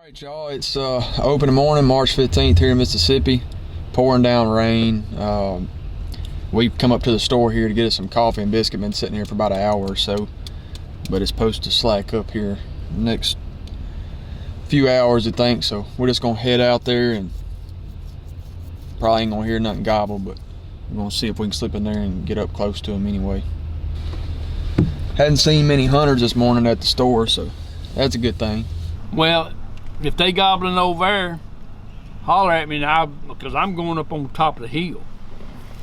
Alright y'all, it's open morning, March 15th here in Mississippi. Pouring down rain. We've come up to the store here to get us some coffee and biscuit. Been sitting here for about an hour or so, but it's supposed to slack up here the next few hours I think, so we're just gonna head out there and probably ain't gonna hear nothing gobble, but we're gonna see if we can slip in there and get up close to them anyway. Hadn't seen many hunters this morning at the store, so that's a good thing. Well, if they gobbling over there, holler at me now, because I'm going up on top of the hill.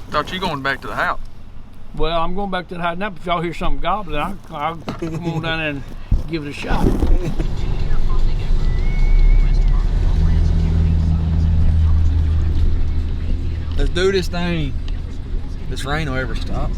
Thought you going back to the house. Well, I'm going back to the house now. If y'all hear something gobbling, I'll come on down there and give it a shot. Let's do this thing. This rain will ever stop.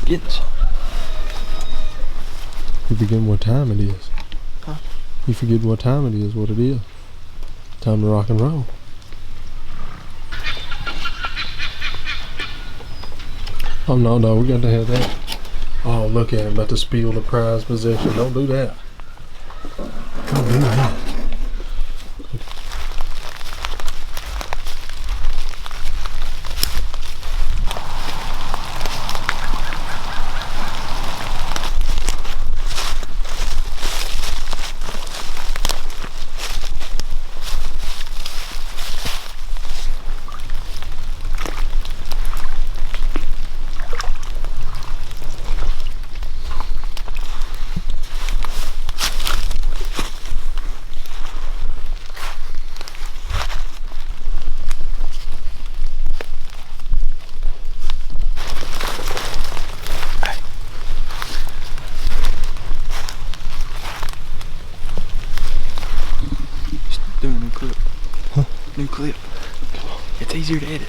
Getting some. You forget what time it is. Huh? You forget what time it is, what it is. Time to rock and roll. Oh no, no, we got to have that. Oh, look at him, about to spill the prize possession. Don't do that. Don't do that. Doing a new clip. Huh? New clip. It's easier to edit.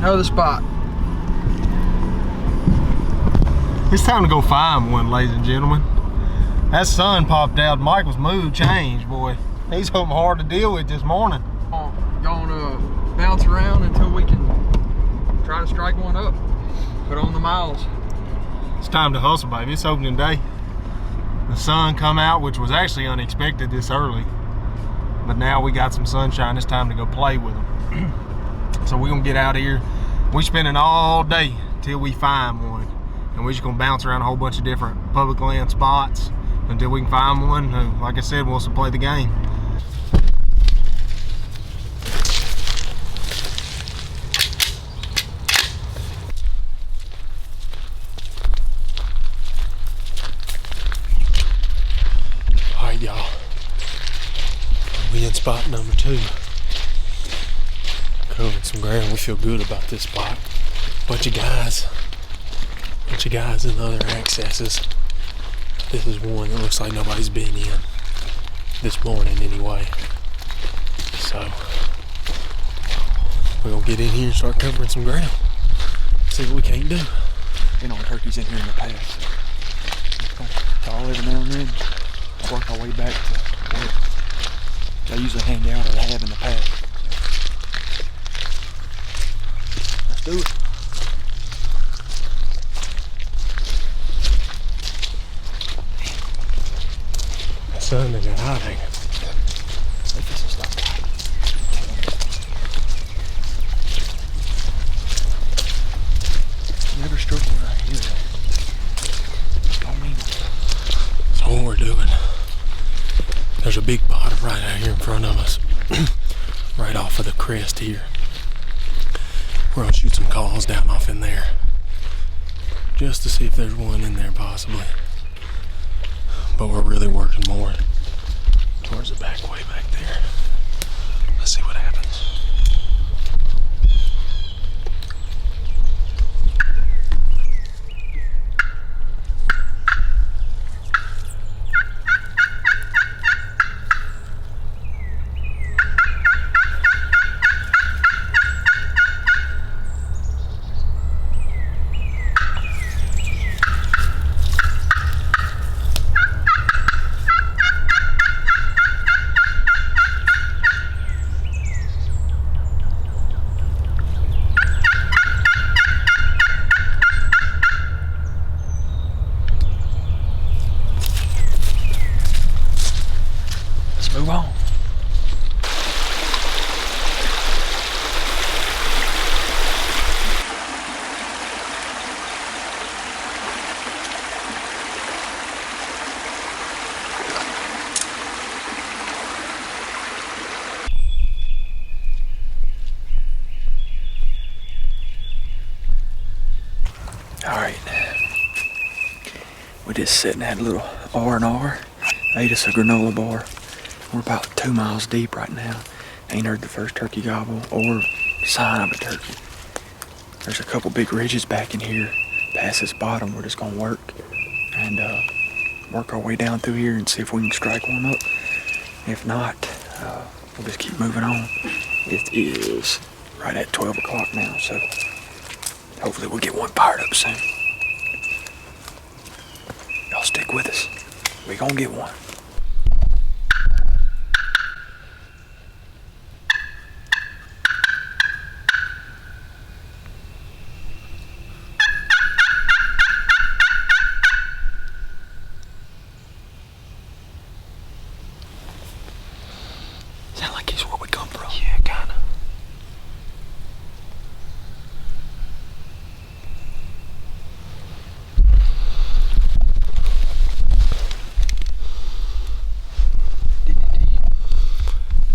Another spot. It's time to go find one, ladies and gentlemen. That sun popped out. Michael's mood changed, boy. He's something hard to deal with this morning. Gonna bounce around until we can try to strike one up. Put on the miles. It's time to hustle, baby. It's opening day. The sun come out, which was actually unexpected this early. But now we got some sunshine. It's time to go play with them. So we're gonna get out here. We're spending all day till we find one. And we're just gonna bounce around a whole bunch of different public land spots until we can find one who, like I said, wants to play the game. All right, y'all. We in spot number 2. Covering some ground. We feel good about this spot. Bunch of guys in other accesses. This is one that looks like nobody's been in this morning anyway. So we're gonna get in here and start covering some ground. See what we can't do. Been on turkeys in here in the past. So call every now and then. Work our way back to work. which I usually hand out or have in the past. Let's do it. Son, they got hot, ain't it? Never struck one right here. Don't mean it. So what we're doing, there's a big bottom right out here in front of us, right off of the crest here. We're gonna shoot some calls down off in there, just to see if there's one in there possibly. But we're really working more towards the back way back there. Let's see what happens. Move on. All right. We just sitting at a little R&R. Ate us a granola bar. We're about 2 miles deep right now. Ain't heard the first turkey gobble or sign of a turkey. There's a couple big ridges back in here. Past this bottom, we're just gonna work and work our way down through here and see if we can strike one up. If not, we'll just keep moving on. It is right at 12 o'clock now, so hopefully we'll get one fired up soon. Y'all stick with us. We gonna get one. Sound like he's where we come from. Yeah, kinda. Didn't it, D?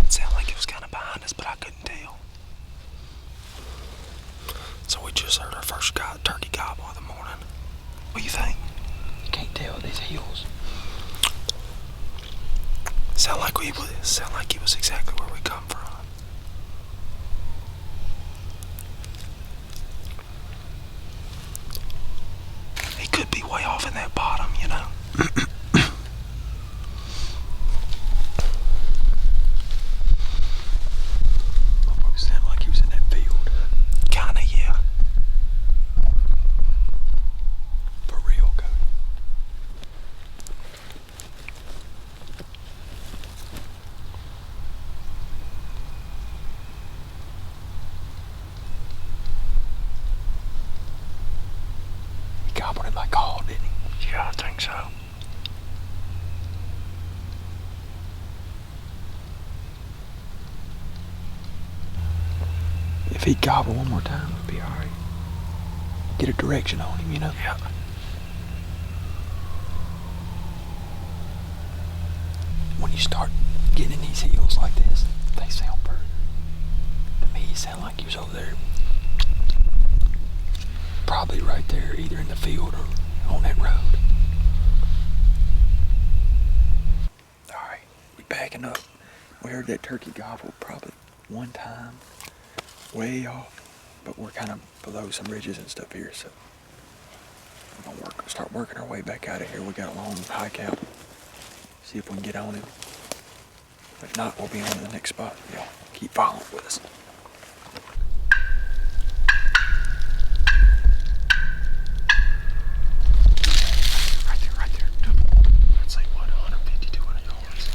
It sounded like it was kinda behind us, but I couldn't tell. So we just heard our first turkey gobble of the morning. What do you think? You can't tell these hills. Sound like he was exactly where we come from. He could be way off in that bottom, you know. Sound like he was in that field. Kinda, yeah. For real, Cody. He gobbled in my call, didn't he? Yeah, I think so. If he gobbled one more time, it'd be alright. Get a direction on him, you know? Yeah. When you start getting in these hills like this, they sound pretty. To me, he sound like he was over there. Probably right there, either in the field or on that road. Alright, we backing up. We heard that turkey gobble probably one time, way off, but we're kind of below some ridges and stuff here, so we're gonna start working our way back out of here. We got a long hike out. See if we can get on him. If not, we'll be on to the next spot. Y'all keep following with us. I'd say, what, 150, 200 yards?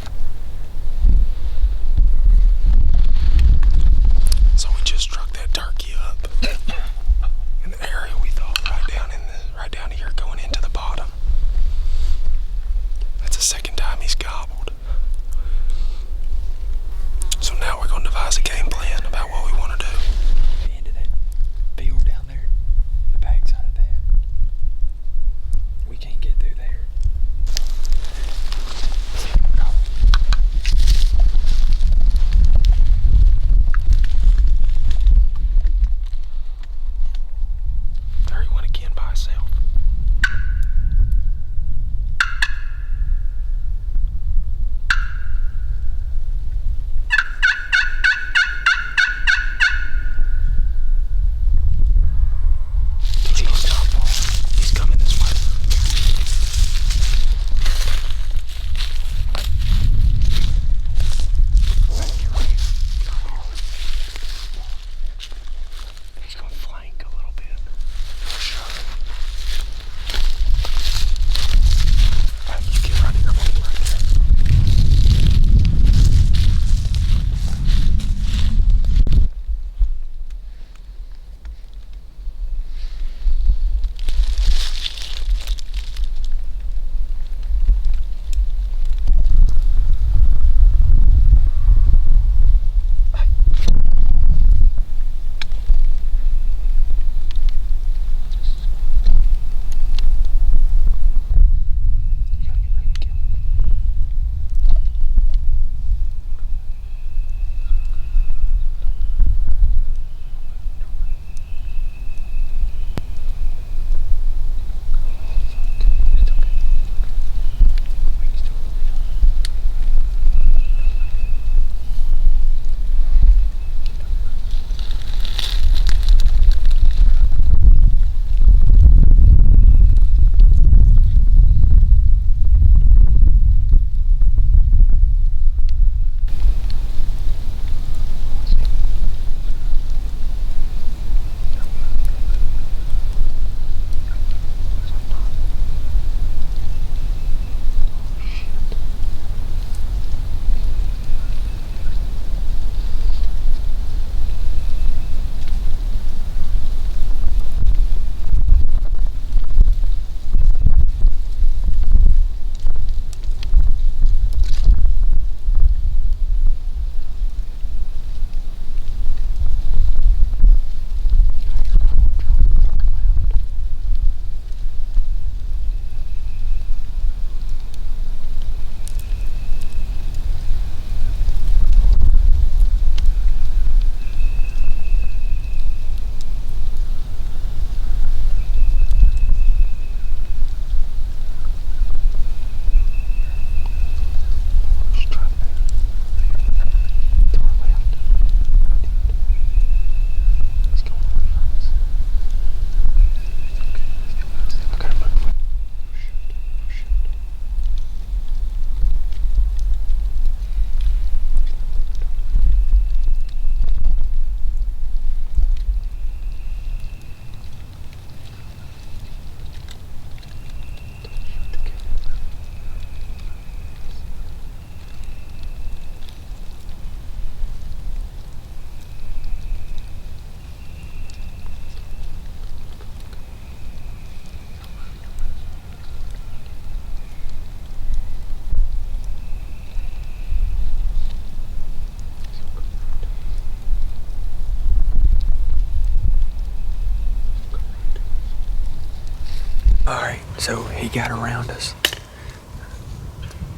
Alright, so he got around us,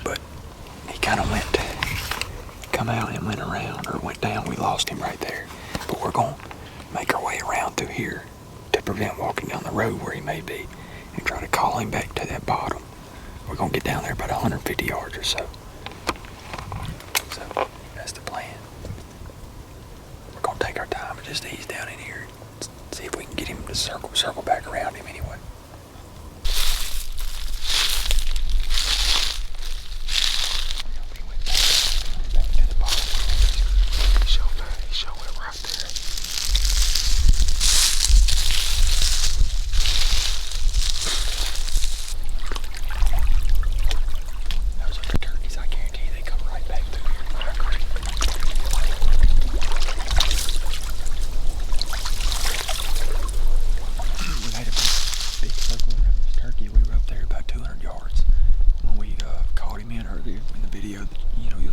but he kind of come out and went around, or went down. We lost him right there. But we're going to make our way around through here to prevent walking down the road where he may be and try to call him back to that bottom. We're going to get down there about 150 yards or so. So that's the plan. We're going to take our time and just ease down in here and see if we can get him to circle back around him anyway.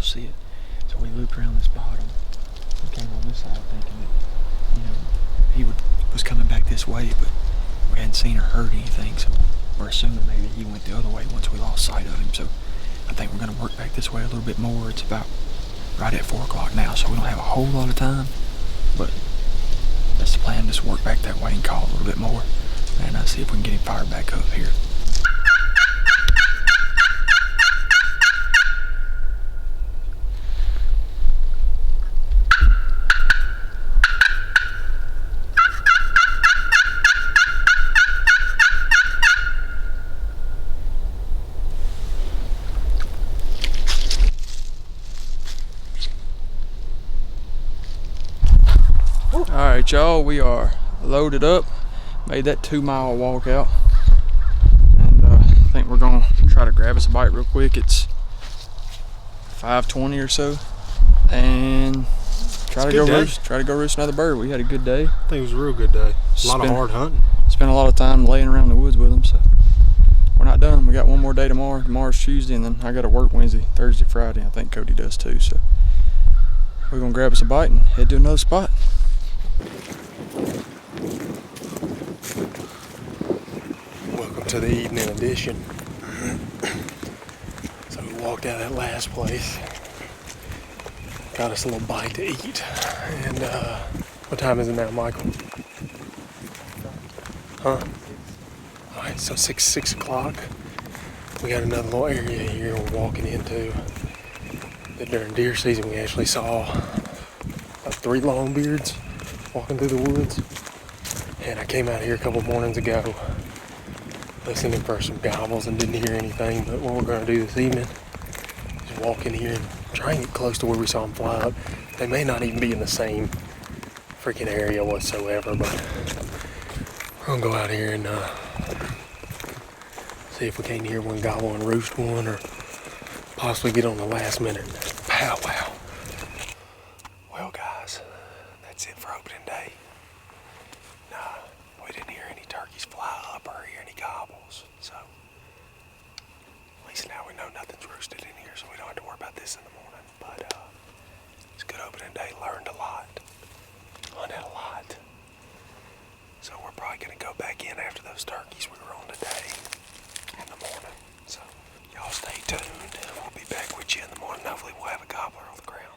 See it. So we looped around this bottom and came on this side thinking that, he was coming back this way, but we hadn't seen or heard anything, so we're assuming maybe he went the other way once we lost sight of him. So I think we're going to work back this way a little bit more. It's about right at 4 o'clock now, so we don't have a whole lot of time, but that's the plan, just work back that way and call a little bit more and see if we can get him fired back up here. Alright y'all, we are loaded up, made that 2-mile walk out, and I think we're going to try to grab us a bite real quick. It's 5:20 or so, and try to go roost another bird. We had a good day. I think it was a real good day. A lot of hard hunting. Spent a lot of time laying around the woods with them, so we're not done. We got one more day tomorrow. Tomorrow's Tuesday, and then I got to work Wednesday, Thursday, Friday. I think Cody does too, so we're going to grab us a bite and head to another spot. Welcome to the evening edition. So we walked out of that last place, got us a little bite to eat, and what time is it now, Michael? Huh? Alright, so 6 o'clock. We got another little area here we're walking into that during deer season we actually saw about 3 longbeards walking through the woods. And I came out here a couple mornings ago listening for some gobbles and didn't hear anything, but what we're going to do this evening is walk in here and try and get close to where we saw them fly up. They may not even be in the same freaking area whatsoever, but we're going to go out here and see if we can't hear one gobble and roost one, or possibly get on the last minute powwow. Well guys, that's it for opening day. Nah, we didn't hear any turkeys fly up or hear any gobbles, so at least now we know nothing's roosted in here, so we don't have to worry about this in the morning. But it's a good opening day. Learned a lot, hunted a lot, so we're probably going to go back in after those turkeys we were on today in the morning. So y'all stay tuned. We'll be back with you in the morning. Hopefully we'll have a gobbler on the ground.